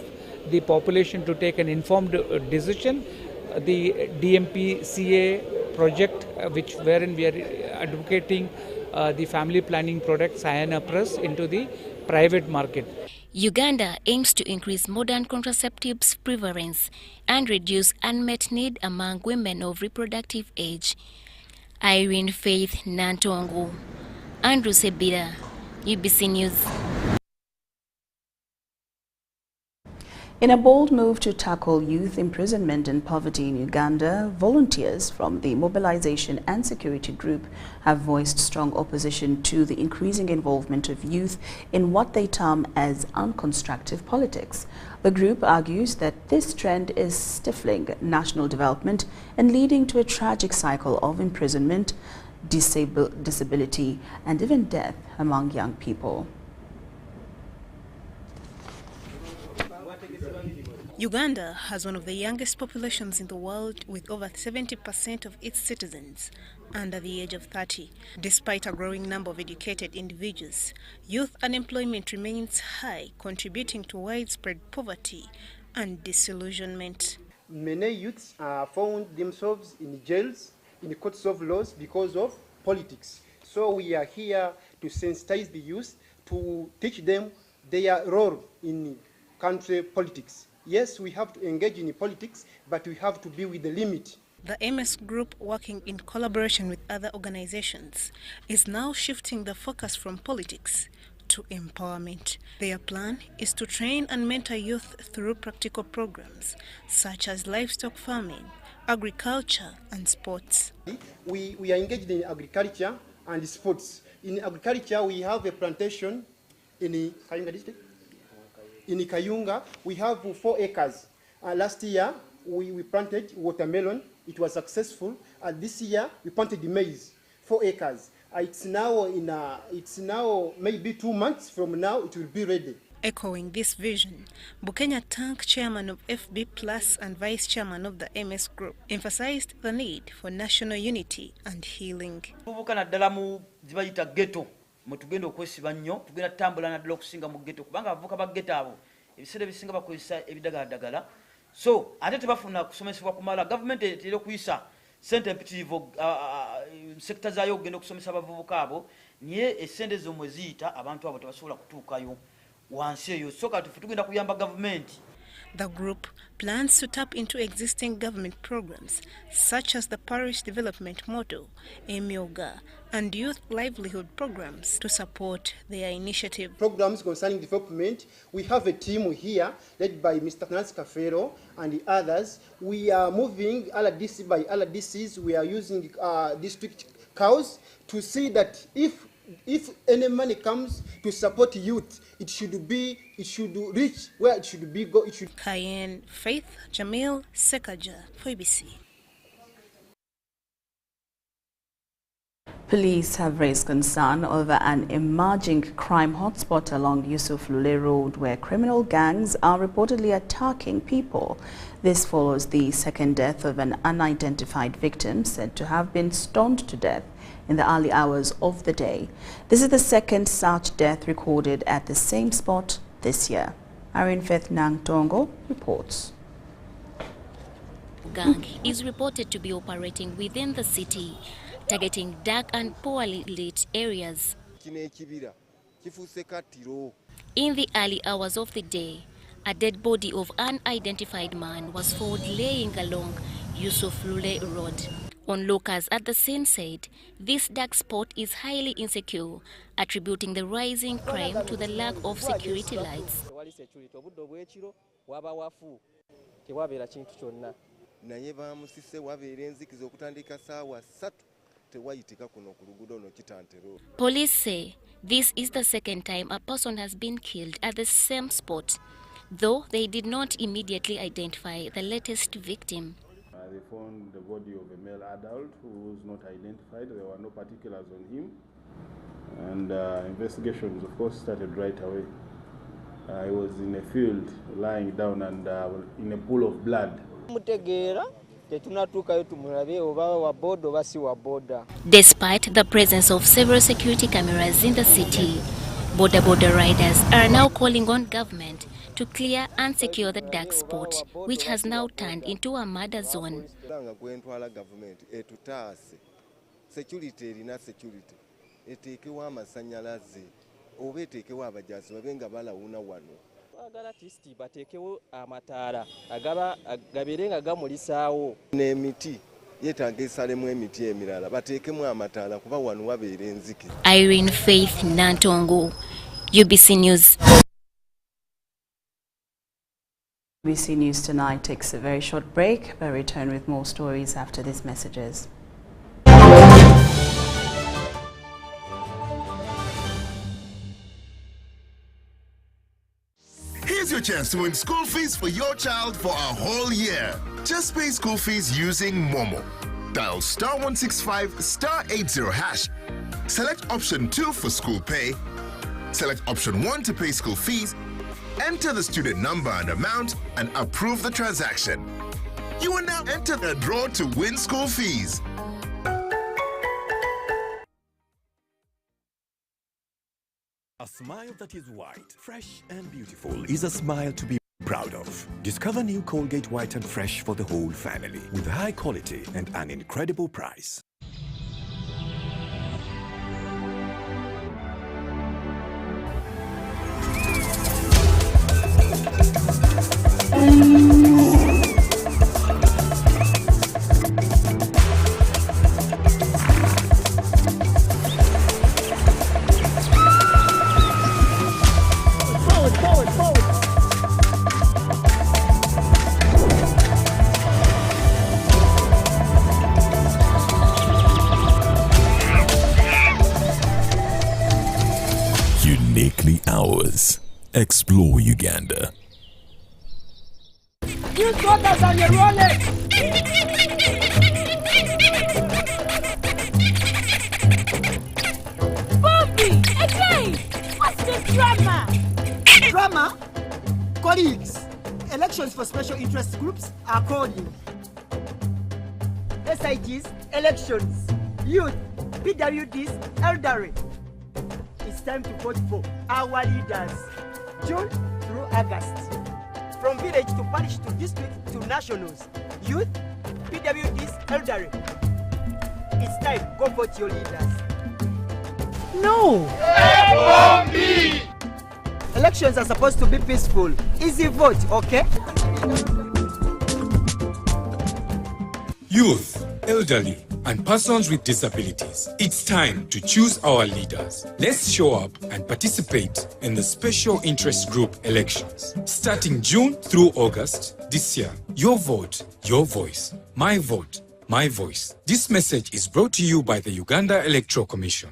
the population to take an informed decision. The DMPCA project, wherein we are advocating the family planning product Cyanopress into the private market. Uganda aims to increase modern contraceptives prevalence and reduce unmet need among women of reproductive age. Irene Faith Nantongo, Andrew Sebira, UBC News. In a bold move to tackle youth imprisonment and poverty in Uganda, volunteers from the Mobilization and Security Group have voiced strong opposition to the increasing involvement of youth in what they term as unconstructive politics. The group argues that this trend is stifling national development and leading to a tragic cycle of imprisonment, disability, and even death among young people. Uganda has one of the youngest populations in the world, with over 70% of its citizens under the age of 30. Despite a growing number of educated individuals, youth unemployment remains high, contributing to widespread poverty and disillusionment. Many youths found themselves in jails, in courts of laws because of politics. So we are here to sensitize the youth, to teach them their role in country politics. Yes, we have to engage in politics, but we have to be with the limit. The MS Group, working in collaboration with other organizations, is now shifting the focus from politics to empowerment. Their plan is to train and mentor youth through practical programs such as livestock farming, agriculture, and sports. We are engaged in agriculture and sports. In agriculture, we have a plantation in Kayunga district. In Kayunga, we have 4 acres. Last year, we planted watermelon. It was successful. This year, we planted maize, 4 acres. It's now maybe 2 months from now, it will be ready. Echoing this vision, Bukenya Tank, chairman of FB Plus and vice chairman of the MS Group, emphasized the need for national unity and healing. Mutugenda okwesiba nnyo tugenda tambula naddala okusinga mu ghetto kubanga abavuka ba ghetto abo ebiseera bisinga bakozesa ebidagaladagala so ate tebafuna kusomesebwa kumala government etera okuyisa sente empitirivu sekta zaayo okugenda okusomesa abavubuka abo niye esente zomwe ziyita abantu abo tebasobola kutuukayo wansi eyo so kati tugenda kuyamba government. The group plans to tap into existing government programs such as the Parish Development Model, Emyoga, and youth livelihood programs to support their initiative. Programs concerning development, we have a team here led by Mr. Nancy Kafero and the others. We are moving LDC by LDCs. We are using district cows to see that if any money comes to support youth, it should reach where it should be. Cayenne, Faith, Jamil, Sekaja, for ABC. Police have raised concern over an emerging crime hotspot along Yusuf Lule Road where criminal gangs are reportedly attacking people. This follows the second death of an unidentified victim said to have been stoned to death in the early hours of the day. This is the second such death recorded at the same spot this year. Irene Faith Nang Tongo reports. Gang is reported to be operating within the city, targeting dark and poorly lit areas. In the early hours of the day, a dead body of an unidentified man was found laying along Yusuf Lule Road. Onlookers at the scene said this dark spot is highly insecure, attributing the rising crime to the lack of security lights. Police say this is the second time a person has been killed at the same spot, though they did not immediately identify the latest victim. They found the body of a male adult who was not identified. There were no particulars on him. And investigations, of course, started right away. He was in a field, lying down and in a pool of blood. Despite the presence of several security cameras in the city, border riders are now calling on government to clear and secure the dark spot, which has now turned into a murder zone. Irene Faith Nantongo, UBC News. UBC News Tonight takes a very short break, but return with more stories after these messages. Here's your chance to win school fees for your child for a whole year. Just pay school fees using Momo. Dial *165 *80#. Select option 2 for school pay. Select option 1 to pay school fees. Enter the student number and amount and approve the transaction. You will now enter the draw to win school fees. A smile that is white, fresh and beautiful is a smile to be proud of. Discover new Colgate White and Fresh for the whole family with high quality and an incredible price. Uniquely ours. Explore Uganda. You got us on your wallet. Bobby, again. What's the drama? Grammar, colleagues. Elections for special interest groups are calling. SIGs, elections. Youth, PWDs, elderly. It's time to vote for our leaders. June through August. From village to parish to district to nationals. Youth, PWDs, elderly. It's time, go vote your leaders. No! FOB! Elections are supposed to be peaceful. Easy vote, okay? Youth, elderly, and persons with disabilities. It's time to choose our leaders. Let's show up and participate in the special interest group elections. Starting June through August this year. Your vote, your voice. My vote, my voice. This message is brought to you by the Uganda Electoral Commission.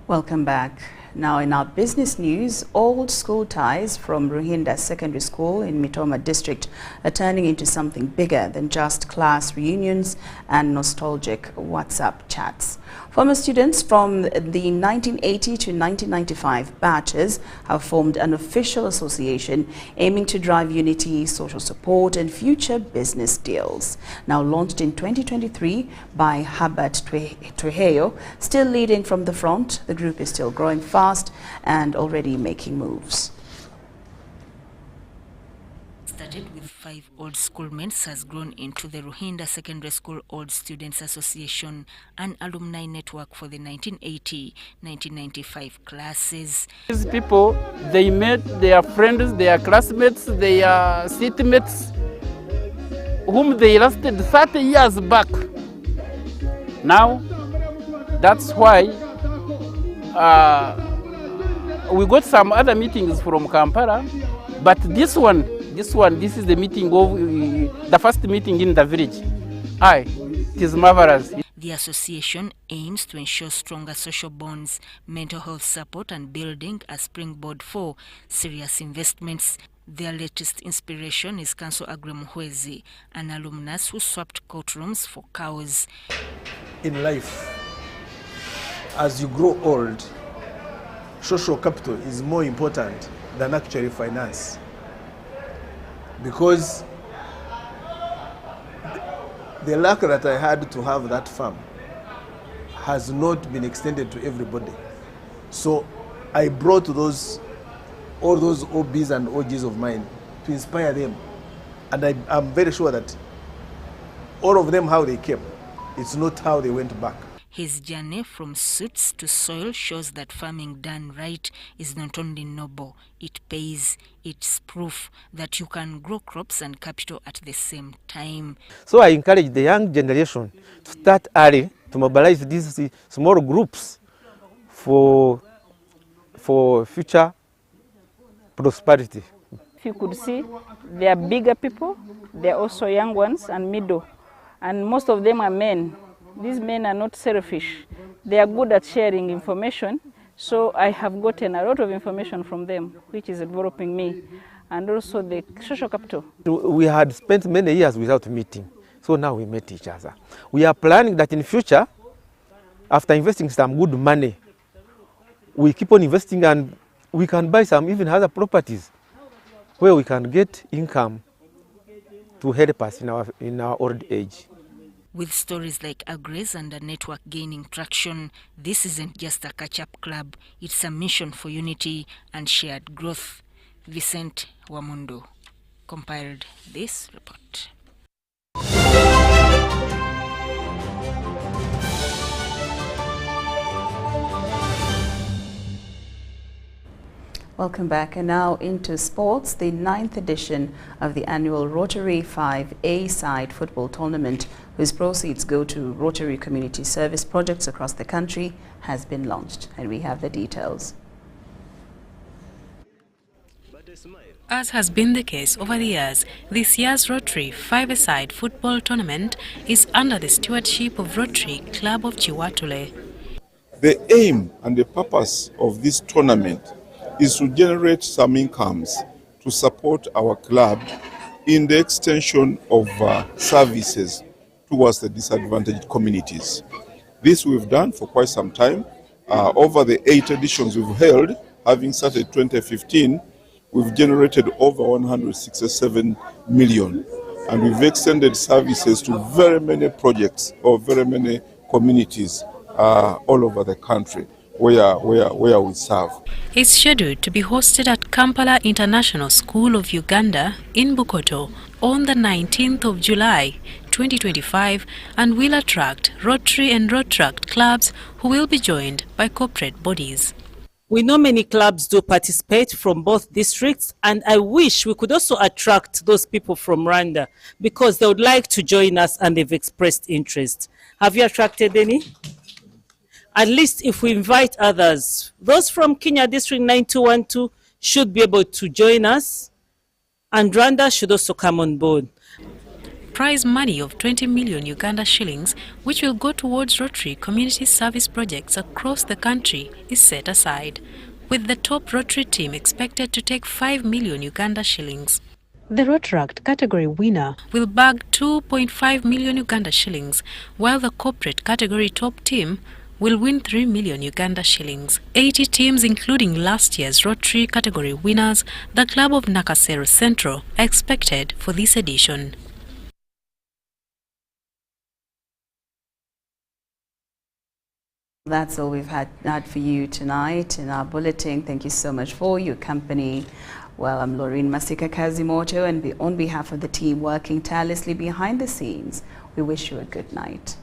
Welcome back. Now in our business news, old school ties from Ruhinda Secondary School in Mitoma district are turning into something bigger than just class reunions and nostalgic WhatsApp chats. Former students from the 1980 to 1995 batches have formed an official association aiming to drive unity, social support and future business deals. Now launched in 2023 by Herbert Trujillo, still leading from the front, the group is still growing fast and already making moves. Started with 5 old schoolmates has grown into the Ruhinda Secondary School Old Students Association, an alumni network for the 1980-1995 classes. These people, they met their friends, their classmates, their seatmates, whom they lasted 30 years back. Now, that's why we got some other meetings from Kampala, but this is the meeting of the first meeting in the village. It is marvelous. The association aims to ensure stronger social bonds, mental health support and building a springboard for serious investments. Their latest inspiration is Council Agre Muhwezi, an alumnus who swapped courtrooms for cows. In life, as you grow old, social capital is more important than actually finance. Because the luck that I had to have that farm has not been extended to everybody. So I brought all those OBs and OGs of mine to inspire them. And I'm very sure that all of them, how they came, it's not how they went back. His journey from suits to soil shows that farming done right is not only noble, it pays. It's proof that you can grow crops and capital at the same time. So I encourage the young generation to start early, to mobilize these small groups for future prosperity. If you could see, they are bigger people, they are also young ones and middle, and most of them are men. These men are not selfish. They are good at sharing information. So I have gotten a lot of information from them, which is developing me. And also the social capital. We had spent many years without meeting. So now we met each other. We are planning that in future, after investing some good money, we keep on investing and we can buy some even other properties where we can get income to help us in our old age. With stories like Agres and a network gaining traction, this isn't just a catch-up club, it's a mission for unity and shared growth. Vicente Wamundo compiled this report. Welcome back, and now into sports. The 9th edition of the annual Rotary 5A side football tournament, whose proceeds go to Rotary community service projects across the country, has been launched, and we have the details. As has been the case over the years, this year's Rotary 5A-side football tournament is under the stewardship of Rotary Club of Chiwatule. The aim and the purpose of this tournament is to generate some incomes to support our club in the extension of services towards the disadvantaged communities. This we've done for quite some time. Over the 8 editions we've held, having started 2015, we've generated over 167 million. And we've extended services to very many projects or very many communities all over the country where we serve. It's scheduled to be hosted at Kampala International School of Uganda in Bukoto on the 19th of July 2025 and will attract Rotary and Rotaract clubs who will be joined by corporate bodies. We know many clubs do participate from both districts, and I wish we could also attract those people from Rwanda because they would like to join us and they've expressed interest. Have you attracted any? At least if we invite others, those from Kenya District 9212 should be able to join us, and Rwanda should also come on board. Prize money of 20 million Uganda shillings, which will go towards Rotary community service projects across the country, is set aside, with the top Rotary team expected to take 5 million Uganda shillings. The Rotaract category winner will bag 2.5 million Uganda shillings, while the corporate category top team will win 3 million Uganda shillings. 80 teams, including last year's Rotary category winners, the club of Nakasero Central, are expected for this edition. That's all we've had for you tonight in our bulletin. Thank you so much for your company. Well, I'm Lauryn Masika Kazimoto, and on behalf of the team working tirelessly behind the scenes, we wish you a good night.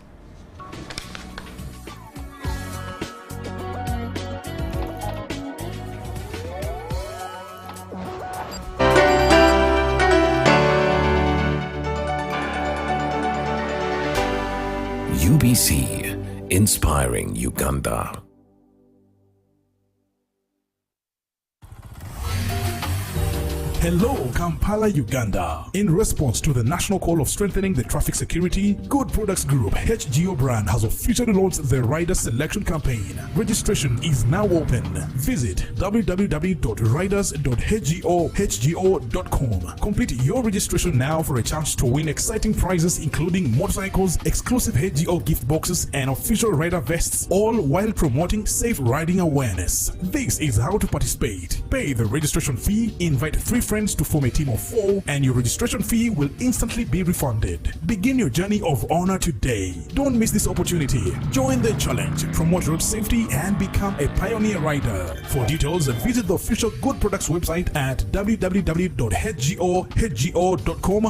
UBC, inspiring Uganda. Hello, Kampala, Uganda. In response to the national call of strengthening the traffic security, Good Products Group HGO brand has officially launched the Rider Selection Campaign. Registration is now open. Visit www.riders.hgo.com. Complete your registration now for a chance to win exciting prizes including motorcycles, exclusive HGO gift boxes, and official rider vests, all while promoting safe riding awareness. This is how to participate. Pay the registration fee, invite 3 friends to form a team of 4, and your registration fee will instantly be refunded. Begin your journey of honor today. Don't miss this opportunity. Join the challenge, promote road safety, and become a pioneer rider. For details, visit the official Good Products website at www.hgo.com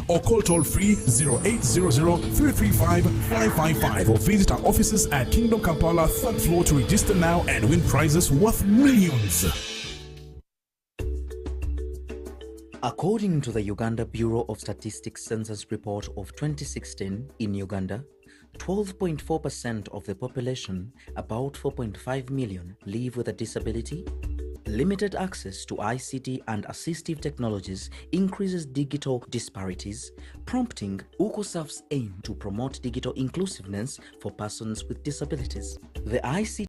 or call toll-free 0800-335-555 or visit our offices at Kingdom Kampala 3rd floor to register now and win prizes worth millions. According to the Uganda Bureau of Statistics Census Report of 2016, in Uganda, 12.4% of the population, about 4.5 million, live with a disability. Limited access to ICT and assistive technologies increases digital disparities, prompting UCOSAF's aim to promote digital inclusiveness for persons with disabilities. The ICT